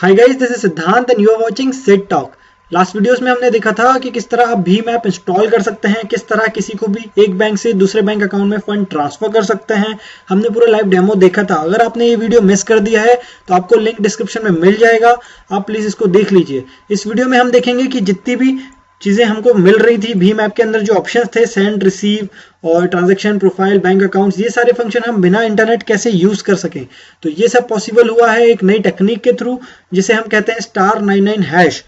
Hi guys, this is Siddhant and you are watching Sid talk. Last videos में हमने देखा था कि किस तरह आप भीम ऐप इंस्टॉल कर सकते हैं, किस तरह किसी को भी एक बैंक से दूसरे बैंक अकाउंट में फंड ट्रांसफर कर सकते हैं। हमने पूरा लाइव डेमो देखा था। अगर आपने ये वीडियो मिस कर दिया है तो आपको लिंक डिस्क्रिप्शन में मिल जाएगा, आप प्लीज इसको देख लीजिए। इस वीडियो में हम देखेंगे कि जितनी भी चीजें हमको मिल रही थी भीम ऐप के अंदर, जो ऑप्शंस थे सेंड, रिसीव और ट्रांजैक्शन, प्रोफाइल, बैंक अकाउंट्स, ये सारे फंक्शन हम बिना इंटरनेट कैसे यूज कर सकें। तो ये सब पॉसिबल हुआ है एक नई टेक्निक के थ्रू, जिसे हम कहते हैं *99#।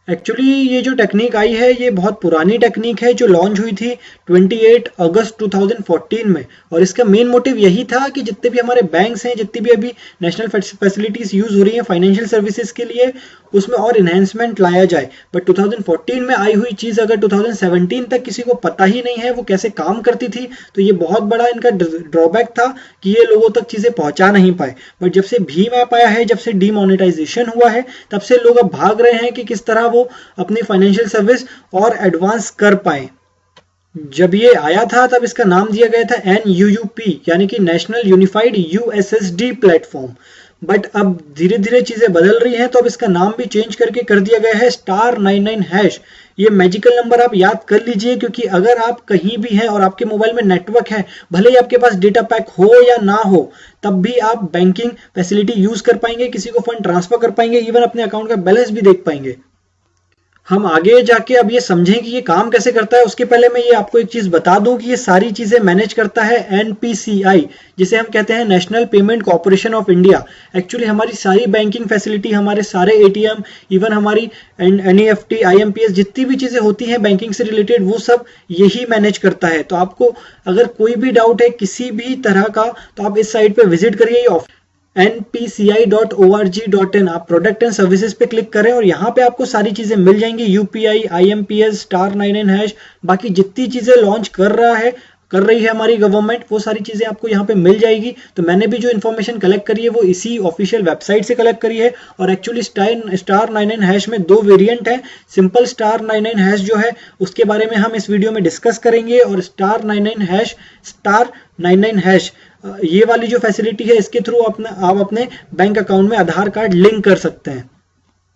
एक्चुअली ये जो टेक्निक आई है ये बहुत पुरानी टेक्निक है, जो लॉन्च हुई थी 28 अगस्त 2014 में। और इसका मेन मोटिव यही था कि जितने भी हमारे बैंक्स हैं, जितनी भी अभी नेशनल फैसिलिटीज यूज हो रही हैं फाइनेंशियल सर्विसेज के लिए, उसमें और इन्हेंसमेंट लाया जाए। बट 2014 में आई हुई चीज अगर 2017 तक किसी को पता ही नहीं है वो कैसे काम करती थी, तो ये बहुत बड़ा इनका ड्रॉबैक था कि ये लोगों तक चीजें पहुंचा नहीं पाए। बट जब से भीम ऐप आया है, जब से डीमोनेटाइजेशन हुआ है, तब से लोग अब भाग रहे हैं कि किस तरह वो अपनी फाइनेंशियल सर्विस और एडवांस कर पाए। जब ये आया था तब इसका नाम दिया गया था NUUP, यानी कि national unified USSD platform. But अब धीरे धीरे चीजें बदल रही हैं, तो अब इसका नाम भी चेंज करके कर दिया गया है *99#। ये मैजिकल नंबर आप याद कर लीजिए, क्योंकि अगर आप कहीं भी हैं और आपके मोबाइल में नेटवर्क है, भले ही आपके पास डेटा पैक हो या ना हो, तब भी आप बैंकिंग फैसिलिटी यूज कर पाएंगे, किसी को फंड ट्रांसफर कर पाएंगे, इवन अपने अकाउंट का बैलेंस भी देख पाएंगे। हम आगे जाके अब ये समझें कि ये काम कैसे करता है, उसके पहले मैं ये आपको एक चीज बता दूं कि ये सारी चीजें मैनेज करता है NPCI, जिसे हम कहते हैं national payment corporation of India. Actually हमारी सारी बैंकिंग फैसिलिटी, हमारे सारे ATM, इवन हमारी NEFT, IMPS, जितनी भी चीजें होती हैं बैंकिंग से रिलेटेड, वो सब यही मैनेज करता है। तो आपको अगर कोई भी डाउट है किसी भी तरह का, तो आप इस साइट पे विजिट करिए, npci.org.in। आप प्रोडक्ट एंड सर्विसेज पे क्लिक करें और यहाँ पे आपको सारी चीजें मिल जाएंगी, UPI, IMPS, *99#, बाकी जितनी चीजें लॉन्च कर रही है हमारी गवर्नमेंट, वो सारी चीजें आपको यहाँ पे मिल जाएगी। तो मैंने भी जो इन्फॉर्मेशन कलेक्ट करी है वो इसी ऑफिशियल वेबसाइट से कलेक्ट करी है। और एक्चुअली *99# में दो वेरिएंट है। सिंपल *99# जो है उसके बारे में हम इस वीडियो में डिस्कस करेंगे, और *99#, ये वाली जो फैसिलिटी है, इसके थ्रू आप अपने बैंक अकाउंट में आधार कार्ड लिंक कर सकते हैं।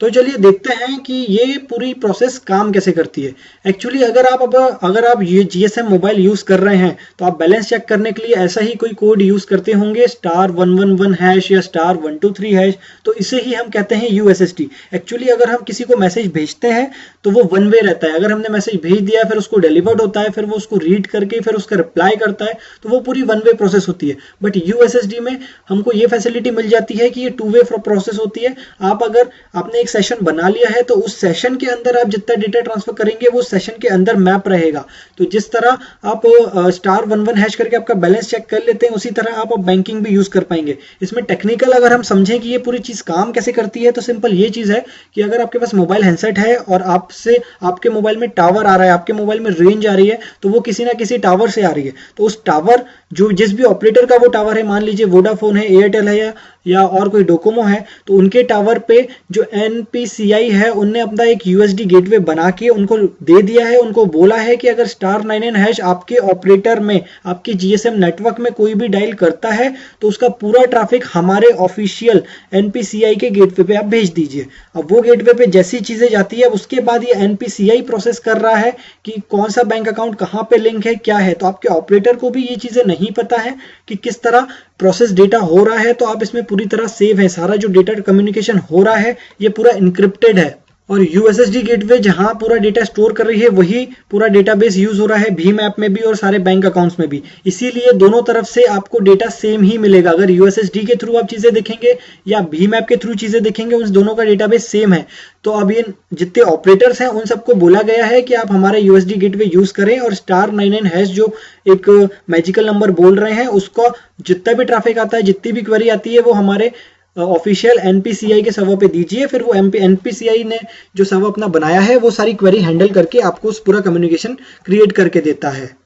तो चलिए देखते हैं कि ये पूरी प्रोसेस काम कैसे करती है। एक्चुअली अगर आप ये GSM मोबाइल यूज कर रहे हैं, तो आप बैलेंस चेक करने के लिए ऐसा ही कोई कोड यूज करते होंगे, *111# या *123#। तो इसे ही हम कहते हैं USSD। एक्चुअली अगर हम किसी को मैसेज भेजते हैं तो वो वन वे रहता है। अगर हमने मैसेज भेज दिया, फिर उसको डिलीवर्ड होता है, फिर वो उसको रीड करके फिर उसका रिप्लाई करता है, तो वो पूरी वन वे प्रोसेस होती है। बट USSD में हमको ये फैसिलिटी मिल जाती है कि ये 2 वे प्रोसेस होती है। अगर आपने सेशन बना लिया है, तो उस सेशन के अंदर आप जितना डेटा ट्रांसफर करेंगे वो सेशन के अंदर मैप रहेगा। तो जिस तरह आप *11# करके आपका बैलेंस चेक कर लेते हैं, उसी तरह आप बैंकिंग भी यूज कर पाएंगे। इसमें टेक्निकल अगर हम समझें कि ये पूरी चीज काम कैसे करती है, तो सिंपल ये चीज है कि अगर आपके पास मोबाइल हैंडसेट है और आपके मोबाइल में टावर आ रहा है, आपके मोबाइल में रेंज आ रही है, तो वो किसी ना किसी टावर से आ रही है। तो उस टावर, जो जिस भी ऑपरेटर का वो टावर है, मान लीजिए वोडाफोन है, एयरटेल है या और कोई डोकोमो है, तो उनके टावर पे जो NPCI है, उनने अपना एक USD गेटवे बना के उनको दे दिया है। उनको बोला है कि अगर *99# आपके ऑपरेटर में, आपके GSM नेटवर्क में कोई भी डायल करता है, तो उसका पूरा ट्रैफिक हमारे ऑफिशियल NPCI के गेटवे पे आप भेज दीजिए। अब वो गेटवे पे जैसी चीजें जाती है, उसके बाद ये NPCI प्रोसेस कर रहा है कि कौन सा बैंक अकाउंट कहाँ पे लिंक है, क्या है। तो आपके ऑपरेटर को भी ये चीजें नहीं पता है कि किस तरह प्रोसेस डेटा हो रहा है। तो आप इसमें पूरी तरह सेव है, सारा जो डेटा कम्युनिकेशन हो रहा है ये पूरा इनक्रिप्टेड है। और USSD गेटवे जहां पूरा डेटा स्टोर कर रही है, वही पूरा डेटाबेस यूज हो रहा है भीम ऐप में भी और सारे बैंक अकाउंट्स में भी। इसीलिए दोनों तरफ से आपको डेटा सेम ही मिलेगा। अगर USSD के थ्रू आप चीजें देखेंगे या भीम ऐप के थ्रू चीजें देखेंगे, उन दोनों का डेटाबेस सेम है। तो अब ये जितने ऑपरेटर्स हैं उन सबको बोला गया है कि आप हमारे USD गेटवे यूज करें, और *99# जो एक मैजिकल नंबर बोल रहे हैं, उसको जितना भी ट्रैफिक आता है, जितनी भी क्वेरी आती है, वो हमारे ऑफिशियल NPCI के सर्वर पे दीजिए। फिर वो NPCI ने जो सर्वर अपना बनाया है, वो सारी क्वेरी हैंडल करके आपको उस पूरा कम्युनिकेशन क्रिएट करके देता है।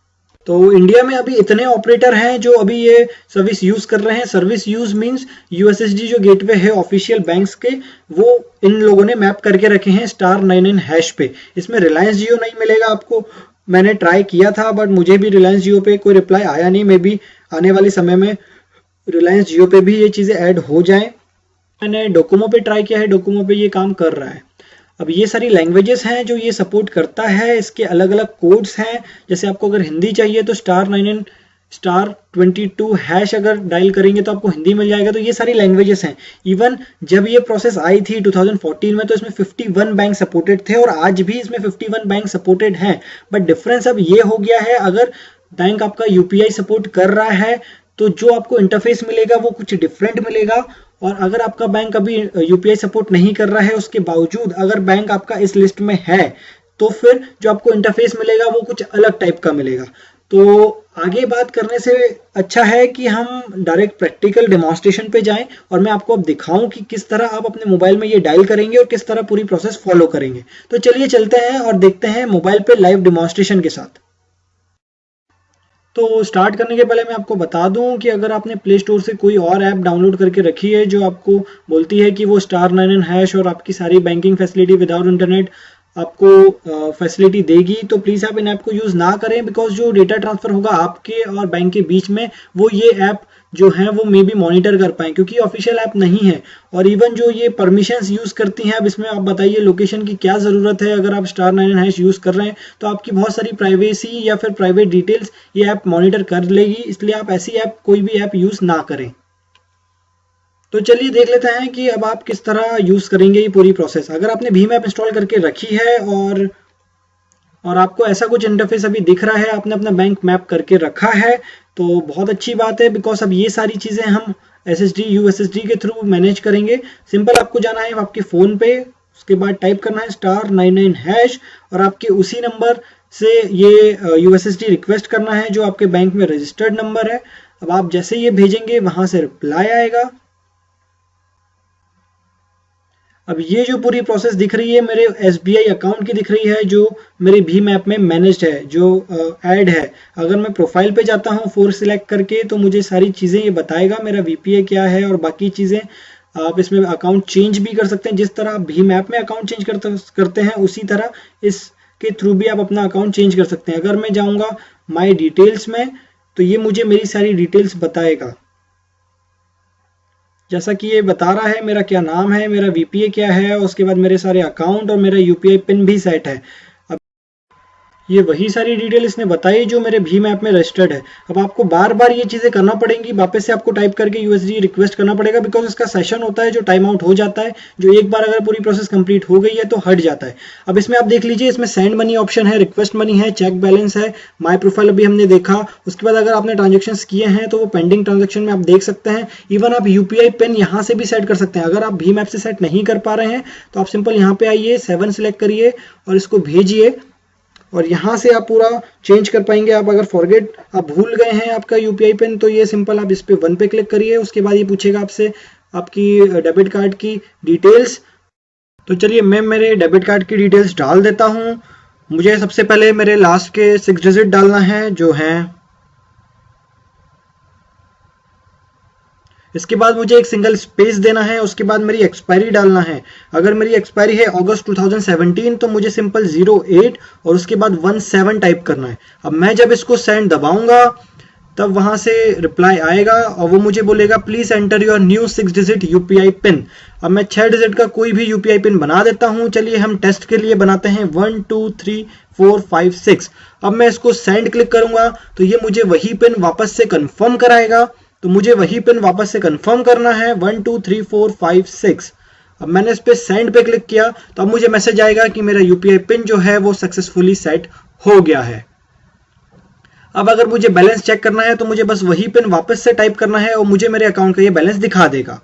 तो इंडिया में अभी इतने ऑपरेटर हैं जो अभी ये सर्विस यूज कर रहे हैं। सर्विस यूज मींस USSD जो गेटवे है ऑफिशियल बैंक्स के, वो इन लोगों ने मैप करके रखे हैं *99# पे। इसमें रिलायंस जियो नहीं मिलेगा आपको। मैंने ट्राई किया था, बट मुझे भी रिलायंस जियो पे कोई रिप्लाई आया नहीं। मे बी आने वाले समय में रिलायंस जियो पे भी ये चीजें ऐड हो जाएं। मैंने डोकोमो पे ट्राई किया है, डोकोमो पे ये काम कर रहा है। अब ये सारी लैंग्वेजेस हैं जो ये सपोर्ट करता है, इसके अलग अलग कोड्स हैं। जैसे आपको अगर हिंदी चाहिए तो *99*22# अगर डायल करेंगे तो आपको हिंदी मिल जाएगा। तो ये सारी लैंग्वेजेस हैं। इवन जब ये प्रोसेस आई थी 2014 में तो इसमें 51 बैंक सपोर्टेड थे और आज भी इसमें 51 बैंक सपोर्टेड हैं। बट डिफरेंस अब ये हो गया है, अगर बैंक आपका यूपीआई सपोर्ट कर रहा है तो जो आपको इंटरफेस मिलेगा वो कुछ डिफरेंट मिलेगा। और अगर आपका बैंक अभी यूपीआई सपोर्ट नहीं कर रहा है, उसके बावजूद अगर बैंक आपका इस लिस्ट में है तो फिर जो आपको इंटरफेस मिलेगा वो कुछ अलग टाइप का मिलेगा। तो आगे बात करने से अच्छा है कि हम डायरेक्ट प्रैक्टिकल डेमोन्स्ट्रेशन पे जाएं और मैं आपको अब दिखाऊं कि किस तरह आप अपने मोबाइल में ये डायल करेंगे और किस तरह पूरी प्रोसेस फॉलो करेंगे। तो चलिए चलते हैं और देखते हैं मोबाइल पे लाइव डेमोन्स्ट्रेशन के साथ। तो स्टार्ट करने के पहले मैं आपको बता दूं कि अगर आपने प्ले स्टोर से कोई और ऐप डाउनलोड करके रखी है जो आपको बोलती है कि वो *99# और आपकी सारी बैंकिंग फैसिलिटी विदाउट इंटरनेट आपको फैसिलिटी देगी, तो प्लीज़ आप इन ऐप को यूज़ ना करें। बिकॉज जो डेटा ट्रांसफ़र होगा आपके और बैंक के बीच में वो ये ऐप जो है वो मे बी मॉनिटर कर पाएँ, क्योंकि ऑफिशियल ऐप नहीं है। और इवन जो ये परमिशंस यूज़ करती हैं, अब इसमें आप बताइए लोकेशन की क्या ज़रूरत है। अगर आप *99# यूज़ कर रहे हैं तो आपकी बहुत सारी प्राइवेसी या फिर प्राइवेट डिटेल्स ये ऐप मॉनिटर कर लेगी, इसलिए आप ऐसी ऐप कोई भी ऐप यूज़ ना करें। तो चलिए देख लेते हैं कि अब आप किस तरह यूज़ करेंगे ये पूरी प्रोसेस। अगर आपने भीम ऐप इंस्टॉल करके रखी है और आपको ऐसा कुछ इंटरफेस अभी दिख रहा है, आपने अपना बैंक मैप करके रखा है, तो बहुत अच्छी बात है। बिकॉज अब ये सारी चीज़ें हम SSD USSD के थ्रू मैनेज करेंगे। सिंपल आपको जाना है आपके फ़ोन पे, उसके बाद टाइप करना है *99# और आपके उसी नंबर से ये USSD रिक्वेस्ट करना है जो आपके बैंक में रजिस्टर्ड नंबर है। अब आप जैसे ये भेजेंगे वहाँ से रिप्लाई आएगा। अब ये जो पूरी प्रोसेस दिख रही है मेरे SBI अकाउंट की दिख रही है, जो मेरे भीम ऐप में मैनेज्ड है, जो ऐड है। अगर मैं प्रोफाइल पे जाता हूँ 4 सिलेक्ट करके तो मुझे सारी चीज़ें ये बताएगा, मेरा VPA क्या है और बाकी चीज़ें। आप इसमें अकाउंट चेंज भी कर सकते हैं, जिस तरह आप भीम ऐप में अकाउंट चेंज करते हैं उसी तरह इसके थ्रू भी आप अपना अकाउंट चेंज कर सकते हैं। अगर मैं जाऊँगा माई डिटेल्स में तो ये मुझे मेरी सारी डिटेल्स बताएगा, जैसा कि ये बता रहा है मेरा क्या नाम है, मेरा VPA क्या है, उसके बाद मेरे सारे अकाउंट और मेरा UPI पिन भी सेट है। अब ये वही सारी डिटेल इसने बताई जो मेरे भीम ऐप में रजिस्टर्ड है। अब आपको बार बार ये चीज़ें करना पड़ेंगी, वापस से आपको टाइप करके USD रिक्वेस्ट करना पड़ेगा, बिकॉज इसका सेशन होता है जो टाइम आउट हो जाता है, जो एक बार अगर पूरी प्रोसेस कंप्लीट हो गई है तो हट जाता है। अब इसमें आप देख लीजिए, इसमें सेंड मनी ऑप्शन है, रिक्वेस्ट मनी है, चेक बैलेंस है, माई प्रोफाइल अभी हमने देखा। उसके बाद अगर आपने ट्रांजेक्शन किए हैं तो वो पेंडिंग ट्रांजेक्शन में आप देख सकते हैं। इवन आप UPI पिन यहाँ से भी सेट कर सकते हैं। अगर आप भीम ऐप से सेट नहीं कर पा रहे हैं तो आप सिंपल यहाँ पे आइए, 7 सिलेक्ट करिए और इसको भेजिए और यहाँ से आप पूरा चेंज कर पाएंगे। आप अगर फॉरगेट आप भूल गए हैं आपका UPI पिन तो ये सिंपल आप इस पे 1 पे क्लिक करिए। उसके बाद ये पूछेगा आपसे आपकी डेबिट कार्ड की डिटेल्स। तो चलिए मैं मेरे डेबिट कार्ड की डिटेल्स डाल देता हूँ। मुझे सबसे पहले मेरे लास्ट के 6 डिजिट डालना है जो हैं, इसके बाद मुझे एक सिंगल स्पेस देना है। उसके बाद मेरी एक्सपायरी डालना है। अगर मेरी एक्सपायरी है अगस्त 2017 तो मुझे सिंपल 08 और उसके बाद 17 टाइप करना है। अब मैं जब इसको सेंड दबाऊंगा तब वहां से रिप्लाई आएगा और वो मुझे बोलेगा please enter your new 6 digit UPI pin. अब मैं 6 डिजिट का कोई भी UPI पिन बना देता हूं। चलिए हम टेस्ट के लिए बनाते हैं 1 2 3 4 5 6। अब मैं इसको सेंड क्लिक करूंगा तो ये मुझे वही पिन वापस से कंफर्म कराएगा। तो मुझे वही पिन वापस से कंफर्म करना है 1 2 3 4 5 6। अब मैंने इस पे सेंड पे क्लिक किया तो अब मुझे मैसेज आएगा कि मेरा UPI पिन जो है वो सक्सेसफुली सेट हो गया है। अब अगर मुझे बैलेंस चेक करना है तो मुझे बस वही पिन वापस से टाइप करना है और मुझे मेरे अकाउंट का ये बैलेंस दिखा देगा।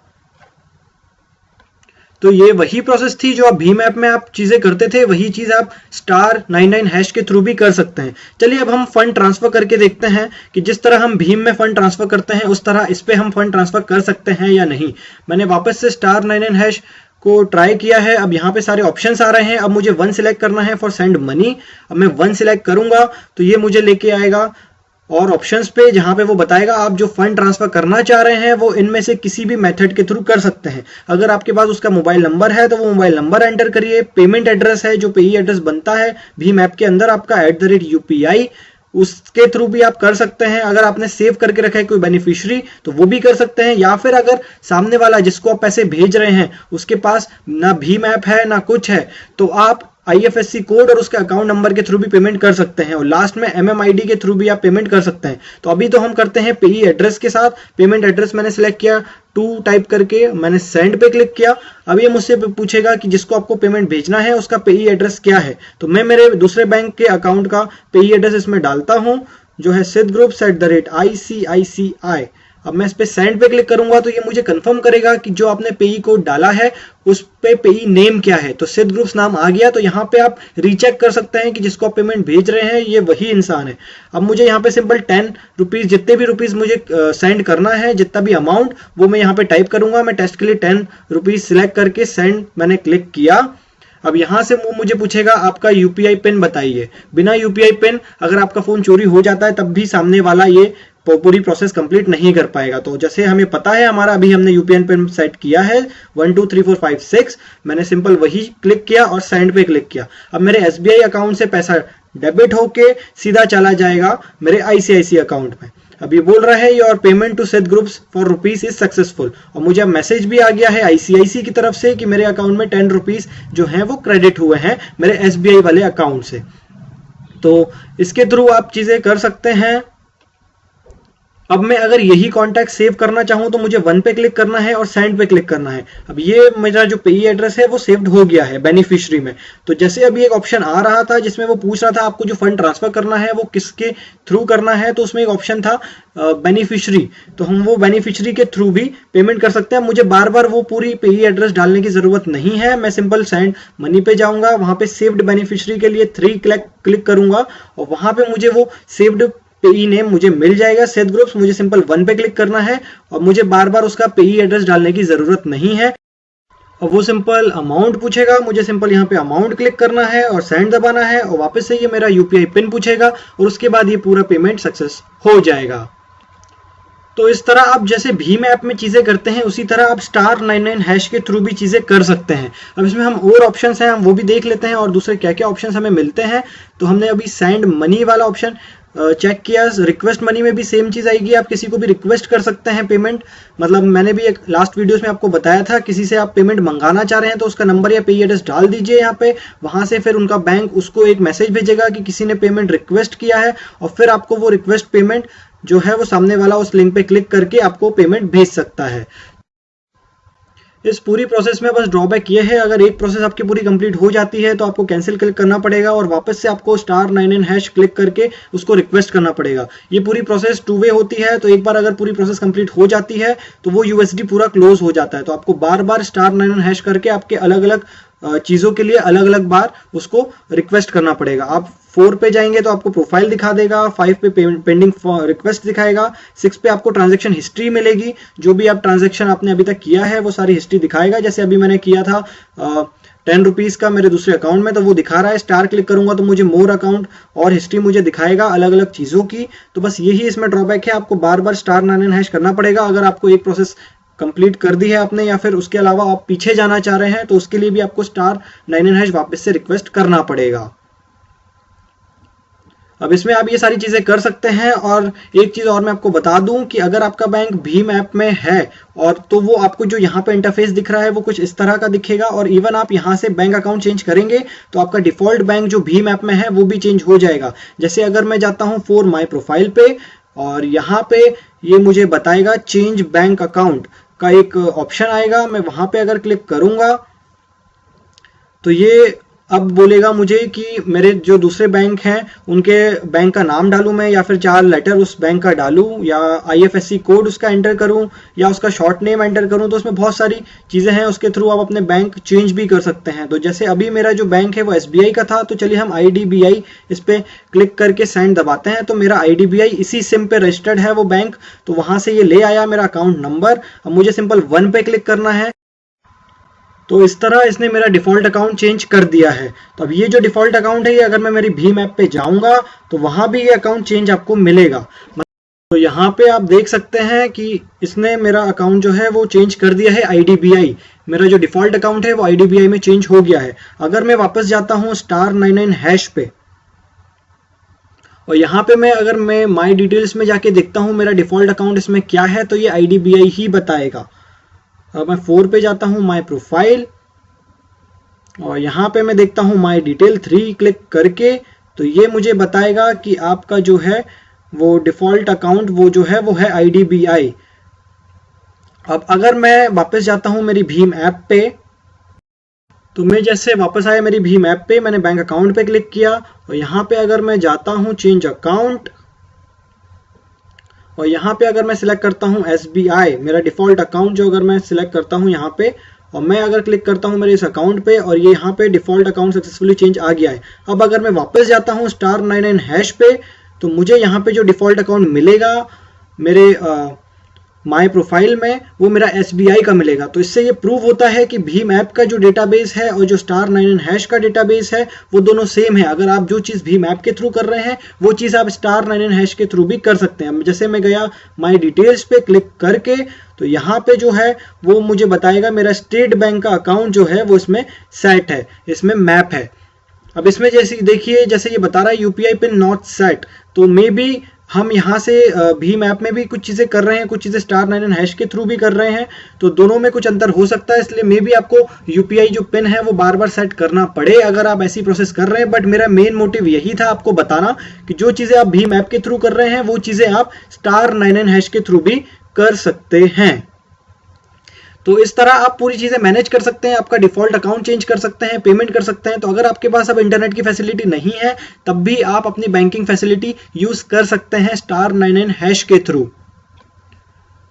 तो ये वही प्रोसेस थी जो आप भीम ऐप में आप चीजें करते थे, वही चीज आप *99# के थ्रू भी कर सकते हैं। चलिए अब हम फंड ट्रांसफर करके देखते हैं कि जिस तरह हम भीम में फंड ट्रांसफर करते हैं उस तरह इस पे हम फंड ट्रांसफर कर सकते हैं या नहीं। मैंने वापस से *99# को ट्राई किया है। अब यहाँ पे सारे ऑप्शंस आ रहे हैं। अब मुझे 1 सिलेक्ट करना है फॉर सेंड मनी। अब मैं 1 सिलेक्ट करूंगा तो ये मुझे लेके आएगा और ऑप्शंस पे, जहां पे वो बताएगा आप जो फंड ट्रांसफर करना चाह रहे हैं वो इनमें से किसी भी मेथड के थ्रू कर सकते हैं। अगर आपके पास उसका मोबाइल नंबर है तो वो मोबाइल नंबर एंटर करिए। पेमेंट एड्रेस है जो पेई एड्रेस बनता है भीम ऐप के अंदर आपका @UPI, उसके थ्रू भी आप कर सकते हैं। अगर आपने सेव करके रखा है कोई बेनिफिशियरी तो वो भी कर सकते हैं, या फिर अगर सामने वाला जिसको आप पैसे भेज रहे हैं उसके पास ना भीम ऐप है ना कुछ है, तो आप IFSC कोड और उसके अकाउंट नंबर के थ्रू भी पेमेंट कर सकते हैं, और लास्ट में MMID के थ्रू भी आप पेमेंट कर सकते हैं। तो अभी तो हम करते हैं पेई एड्रेस के साथ। पेमेंट एड्रेस मैंने सिलेक्ट किया, 2 टाइप करके मैंने सेंड पे क्लिक किया। अब ये मुझसे पूछेगा कि जिसको आपको पेमेंट भेजना है उसका पेई एड्रेस क्या है, तो मैं मेरे दूसरे बैंक के अकाउंट का पेई एड्रेस इसमें डालता हूं, जो है sidgroups@ICICI। अब मैं इस पे सेंड पे क्लिक करूंगा तो ये मुझे कंफर्म करेगा कि जो आपने पेई कोड डाला है उस पे पेई नेम क्या है। तो सिद ग्रुप्स नाम आ गया, तो यहाँ पे आप रीचेक कर सकते हैं कि जिसको आप पेमेंट भेज रहे हैं ये वही इंसान है। अब मुझे यहाँ पे सिंपल 10 रुपीज, जितने भी रुपीज मुझे सेंड करना है, जितना भी अमाउंट वो मैं यहाँ पे टाइप करूंगा। मैं टेस्ट के लिए 10 रुपीज सिलेक्ट करके सेंड मैंने क्लिक किया। अब यहां से वो मुझे पूछेगा आपका UPI पिन बताइए। बिना UPI पिन अगर आपका फोन चोरी हो जाता है तब भी सामने वाला ये पूरी प्रोसेस कंप्लीट नहीं कर पाएगा। तो जैसे हमें पता है हमारा, अभी हमने UPI पिन सेट किया है 1 2 3 4 5 6, मैंने सिंपल वही क्लिक किया और सेंड पे क्लिक किया। अब मेरे SBI अकाउंट से पैसा डेबिट होके सीधा चला जाएगा मेरे ICICI अकाउंट में। अब ये बोल रहा है योर पेमेंट टू सिद groups for rupees is successful, और मुझे अब मैसेज भी आ गया है ICICI की तरफ से कि मेरे अकाउंट में 10 रुपीज जो हैं वो क्रेडिट हुए हैं मेरे SBI वाले अकाउंट से। तो इसके थ्रू आप चीजें कर सकते हैं। अब मैं अगर यही कॉन्टैक्ट सेव करना चाहूं तो मुझे 1 पे क्लिक करना है और सेंड पे क्लिक करना है। अब ये मेरा जो पेई एड्रेस है वो सेव्ड हो गया है बेनिफिशियरी में। तो जैसे अभी एक ऑप्शन आ रहा था जिसमें वो पूछ रहा था आपको जो फंड ट्रांसफर करना है वो किसके थ्रू करना है, तो उसमें एक ऑप्शन था बेनिफिशियरी, तो हम वो बेनिफिशियरी के थ्रू भी पेमेंट कर सकते हैं। मुझे बार बार वो पूरी पेई एड्रेस डालने की जरूरत नहीं है। मैं सिंपल सेंड मनी पे जाऊंगा, वहां पे सेव्ड बेनिफिशियरी के लिए 3 क्लिक करूंगा और वहां पे मुझे वो सेव्ड पेई नेम मुझे मिल जाएगा सिद ग्रुप्स। मुझे सिंपल 1 पे क्लिक करना है और मुझे बार बार उसका पेई एड्रेस डालने की जरूरत नहीं है। और वो सिंपल अमाउंट पूछेगा, मुझे सिंपल यहाँ पे अमाउंट क्लिक करना है और सेंड दबाना है, और वापस से ये मेरा UPI पिन पूछेगा और उसके बाद ये पूरा पेमेंट सक्सेस हो जाएगा। तो इस तरह आप जैसे भीम ऐप में चीजें करते हैं उसी तरह आप *99# के थ्रू भी चीजें कर सकते हैं। अब इसमें हम और ऑप्शंस हैं, हम वो भी देख लेते हैं और दूसरे क्या क्या ऑप्शंस हमें मिलते हैं। तो हमने अभी सेंड मनी वाला ऑप्शन चेक किया। रिक्वेस्ट मनी में भी सेम चीज आएगी, आप किसी को भी रिक्वेस्ट कर सकते हैं पेमेंट। मतलब मैंने भी एक लास्ट वीडियोस में आपको बताया था, किसी से आप पेमेंट मंगाना चाह रहे हैं तो उसका नंबर या पेई एड्रेस डाल दीजिए यहाँ पे, वहां से फिर उनका बैंक उसको एक मैसेज भेजेगा कि किसी ने पेमेंट रिक्वेस्ट किया है, और फिर आपको वो रिक्वेस्ट पेमेंट जो है वो सामने वाला उस लिंक पे क्लिक करके आपको पेमेंट भेज सकता है। इस पूरी प्रोसेस में बस ड्रॉबैक ये है, अगर एक प्रोसेस आपकी पूरी कंप्लीट हो जाती है तो आपको कैंसिल क्लिक करना पड़ेगा और वापस से आपको *99# क्लिक करके उसको रिक्वेस्ट करना पड़ेगा। ये पूरी प्रोसेस 2 वे होती है, तो एक बार अगर पूरी प्रोसेस कंप्लीट हो जाती है तो वो USD पूरा क्लोज हो जाता है। तो आपको बार बार *99# करके आपके अलग अलग चीजों के लिए अलग अलग बार उसको रिक्वेस्ट करना पड़ेगा। आप 4 पे जाएंगे तो आपको प्रोफाइल दिखा देगा, 5 पे पेंडिंग रिक्वेस्ट दिखाएगा, 6 पे आपको ट्रांजैक्शन हिस्ट्री मिलेगी, जो भी आप ट्रांजैक्शन आपने अभी तक किया है वो सारी हिस्ट्री दिखाएगा। जैसे अभी मैंने किया था 10 रुपीज का मेरे दूसरे अकाउंट में, तो वो दिखा रहा है। स्टार क्लिक करूंगा तो मुझे मोर अकाउंट और हिस्ट्री मुझे दिखाएगा अलग अलग चीजों की। तो बस यही इसमें ड्रॉबैक है, आपको बार बार *99# करना पड़ेगा। अगर आपको एक प्रोसेस कंप्लीट कर दी है आपने, या फिर उसके अलावा आप पीछे जाना चाह रहे हैं, तो उसके लिए भी आपको *99# वापस से रिक्वेस्ट करना पड़ेगा। अब इसमें आप ये सारी चीजें कर सकते हैं। और एक चीज और मैं आपको बता दूं कि अगर आपका बैंक भीम ऐप में है और तो वो आपको जो यहाँ पे इंटरफेस दिख रहा है वो कुछ इस तरह का दिखेगा, और इवन आप यहाँ से बैंक अकाउंट चेंज करेंगे तो आपका डिफॉल्ट बैंक जो भीम ऐप में है वो भी चेंज हो जाएगा। जैसे अगर मैं जाता हूँ फॉर माई प्रोफाइल पे, और यहाँ पे ये मुझे बताएगा चेंज बैंक अकाउंट का एक ऑप्शन आएगा, मैं वहां पे अगर क्लिक करूंगा तो ये अब बोलेगा मुझे कि मेरे जो दूसरे बैंक हैं उनके बैंक का नाम डालूं मैं, या फिर 4 लेटर उस बैंक का डालूं, या IFSC कोड उसका एंटर करूं, या उसका शॉर्ट नेम एंटर करूं। तो उसमें बहुत सारी चीजें हैं, उसके थ्रू आप अपने बैंक चेंज भी कर सकते हैं। तो जैसे अभी मेरा जो बैंक है वो SBI का था, तो चलिए हम IDBI इस पे क्लिक करके सेंड दबाते हैं। तो मेरा IDBI इसी सिम पे रजिस्टर्ड है वो बैंक, तो वहां से ये ले आया मेरा अकाउंट नंबर। अब मुझे सिंपल 1 पे क्लिक करना है। तो इस तरह इसने मेरा डिफॉल्ट अकाउंट चेंज कर दिया है। तो अब ये जो डिफॉल्ट अकाउंट है ये अगर मैं मेरी भीम ऐप पे जाऊंगा तो वहां भी ये अकाउंट चेंज आपको मिलेगा। तो यहाँ पे आप देख सकते हैं कि इसने मेरा अकाउंट जो है वो चेंज कर दिया है IDBI। मेरा जो डिफॉल्ट अकाउंट है वो IDBI में चेंज हो गया है। अगर मैं वापस जाता हूँ *99# पे और यहाँ पे अगर मैं माई डिटेल्स में जाके देखता हूँ मेरा डिफ़ॉल्ट अकाउंट इसमें क्या है, तो ये IDBI ही बताएगा। अब मैं 4 पे जाता हूँ, माई प्रोफाइल, और यहाँ पे मैं देखता हूँ माई डिटेल 3 क्लिक करके, तो ये मुझे बताएगा कि आपका जो है वो डिफ़ॉल्ट अकाउंट वो है IDBI। अब अगर मैं वापस जाता हूँ मेरी भीम ऐप पे, तो मैं जैसे वापस आया मेरी भीम ऐप पे, मैंने बैंक अकाउंट पे क्लिक किया, और यहाँ पे अगर मैं जाता हूँ चेंज अकाउंट, और यहाँ पे अगर मैं सिलेक्ट करता हूँ SBI, मेरा डिफ़ॉल्ट अकाउंट जो अगर मैं सिलेक्ट करता हूँ यहाँ पे, और मैं अगर क्लिक करता हूँ मेरे इस अकाउंट पे, और ये यहाँ पे डिफ़ॉल्ट अकाउंट सक्सेसफुली चेंज आ गया है। अब अगर मैं वापस जाता हूँ *99# पे, तो मुझे यहाँ पे जो डिफ़ॉल्ट अकाउंट मिलेगा मेरे माई प्रोफाइल में, वो मेरा SBI का मिलेगा। तो इससे ये प्रूव होता है कि भीम ऐप का जो डेटाबेस है और जो *99# का डेटाबेस है वो दोनों सेम है। अगर आप जो चीज़ भीम ऐप के थ्रू कर रहे हैं वो चीज़ आप *99# के थ्रू भी कर सकते हैं। जैसे मैं गया माई डिटेल्स पे क्लिक करके, तो यहाँ पे जो है वो मुझे बताएगा मेरा स्टेट बैंक का अकाउंट जो है वो इसमें सेट है, इसमें मैप है। अब इसमें जैसे देखिए, जैसे ये बता रहा है UPI पिन नॉट सेट, तो मे बी हम यहाँ से भीम ऐप में भी कुछ चीज़ें कर रहे हैं, कुछ चीज़ें *99# के थ्रू भी कर रहे हैं, तो दोनों में कुछ अंतर हो सकता है। इसलिए मे बी आपको UPI जो पिन है वो बार बार सेट करना पड़े अगर आप ऐसी प्रोसेस कर रहे हैं। बट मेरा मेन मोटिव यही था आपको बताना कि जो चीज़ें आप भीम ऐप के थ्रू कर रहे हैं वो चीज़ें आप *99# के थ्रू भी कर सकते हैं। तो इस तरह आप पूरी चीज़ें मैनेज कर सकते हैं, आपका डिफ़ॉल्ट अकाउंट चेंज कर सकते हैं, पेमेंट कर सकते हैं। तो अगर आपके पास अब इंटरनेट की फैसिलिटी नहीं है तब भी आप अपनी बैंकिंग फैसिलिटी यूज़ कर सकते हैं *99# के थ्रू।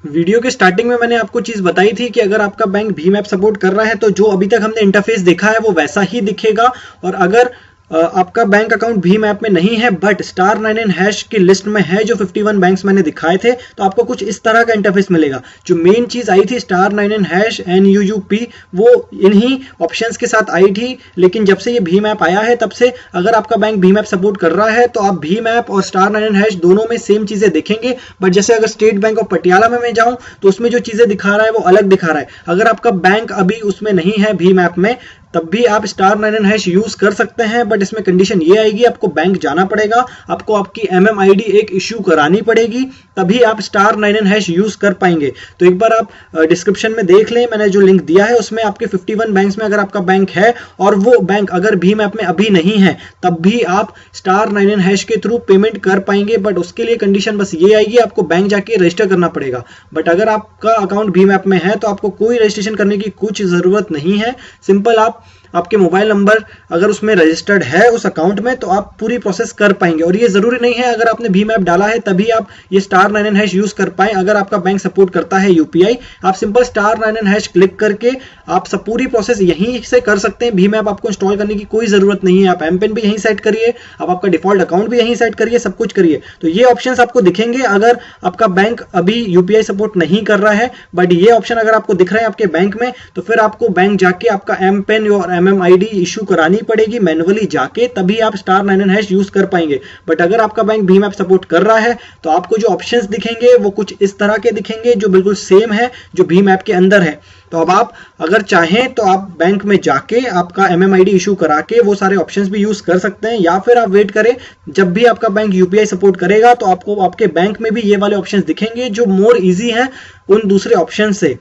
वीडियो के स्टार्टिंग में मैंने आपको चीज़ बताई थी कि अगर आपका बैंक भीम ऐप सपोर्ट कर रहा है तो जो अभी तक हमने इंटरफेस देखा है वो वैसा ही दिखेगा। और अगर आपका बैंक अकाउंट भीम ऐप में नहीं है बट *99# की लिस्ट में है जो 51 बैंक्स मैंने दिखाए थे, तो आपको कुछ इस तरह का इंटरफेस मिलेगा। जो मेन चीज़ आई थी *99# NUUP, वो इन्हीं ऑप्शंस के साथ आई थी। लेकिन जब से ये भीम ऐप आया है तब से अगर आपका बैंक भीम ऐप सपोर्ट कर रहा है तो आप भीम ऐप और *99# दोनों में सेम चीज़ें देखेंगे। बट जैसे अगर स्टेट बैंक ऑफ पटियाला में मैं जाऊँ तो उसमें जो चीज़ें दिखा रहा है वो अलग दिखा रहा है। अगर आपका बैंक अभी उसमें नहीं है भीम ऐप में, तब भी आप *99# यूज़ कर सकते हैं। बट इसमें कंडीशन ये आएगी, आपको बैंक जाना पड़ेगा, आपको आपकी MMID एक इश्यू करानी पड़ेगी, तभी आप *99# यूज़ कर पाएंगे। तो एक बार आप डिस्क्रिप्शन में देख लें, मैंने जो लिंक दिया है उसमें आपके 51 बैंक्स में अगर आपका बैंक है और वो बैंक अगर भीम ऐप में अभी नहीं है, तब भी आप *99# के थ्रू पेमेंट कर पाएंगे। बट उसके लिए कंडीशन बस ये आएगी, आपको बैंक जाके रजिस्टर करना पड़ेगा। बट अगर आपका अकाउंट भीम ऐप में है तो आपको कोई रजिस्ट्रेशन करने की कुछ ज़रूरत नहीं है। सिंपल आपके मोबाइल नंबर अगर उसमें रजिस्टर्ड है उस अकाउंट में तो आप पूरी प्रोसेस कर पाएंगे। और ये ज़रूरी नहीं है अगर आपने भीम ऐप डाला है तभी आप ये *99# यूज़ कर पाएँ। अगर आपका बैंक सपोर्ट करता है UPI, आप सिंपल *99# क्लिक करके आप सब पूरी प्रोसेस यहीं से कर सकते हैं। भीम ऐप आपको इंस्टॉल करने की कोई ज़रूरत नहीं है। आप MPIN भी यहीं सेट करिए, आप आपका डिफ़ॉल्ट अकाउंट भी यहीं सेट करिए, सब कुछ करिए। तो ये ऑप्शंस आपको दिखेंगे अगर आपका बैंक अभी UPI सपोर्ट नहीं कर रहा है। बट ये ऑप्शन अगर आपको दिख रहे हैं आपके बैंक में, तो फिर आपको बैंक जाके आपका MPIN और MMID इशू करानी पड़ेगी मैन्युअली जाके, तभी आप *99# यूज़ कर पाएंगे। बट अगर आपका बैंक भीम ऐप सपोर्ट कर रहा है तो आपको जो ऑप्शंस दिखेंगे वो कुछ इस तरह के दिखेंगे जो बिल्कुल सेम है जो भीम ऐप के अंदर है। तो अब आप अगर चाहें तो आप बैंक में जाके आपका MMID इशू करा के वो सारे ऑप्शंस भी यूज़ कर सकते हैं, या फिर आप वेट करें जब भी आपका बैंक UPI सपोर्ट करेगा तो आपको आपके बैंक में भी ये वाले ऑप्शंस दिखेंगे जो मोर ईजी हैं उन दूसरे ऑप्शन से।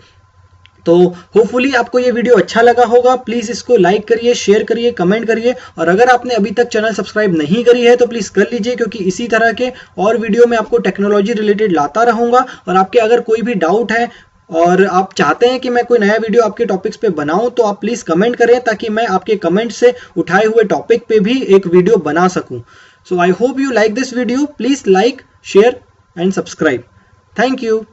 तो होपफुली आपको ये वीडियो अच्छा लगा होगा। प्लीज़ इसको लाइक करिए, शेयर करिए, कमेंट करिए, और अगर आपने अभी तक चैनल सब्सक्राइब नहीं करी है तो प्लीज़ कर लीजिए, क्योंकि इसी तरह के और वीडियो में आपको टेक्नोलॉजी रिलेटेड लाता रहूँगा। और आपके अगर कोई भी डाउट है और आप चाहते हैं कि मैं कोई नया वीडियो आपके टॉपिक्स पे बनाऊं तो आप प्लीज़ कमेंट करें, ताकि मैं आपके कमेंट से उठाए हुए टॉपिक पे भी एक वीडियो बना सकूं। So I hope you like this video. Please like, share and subscribe. Thank you.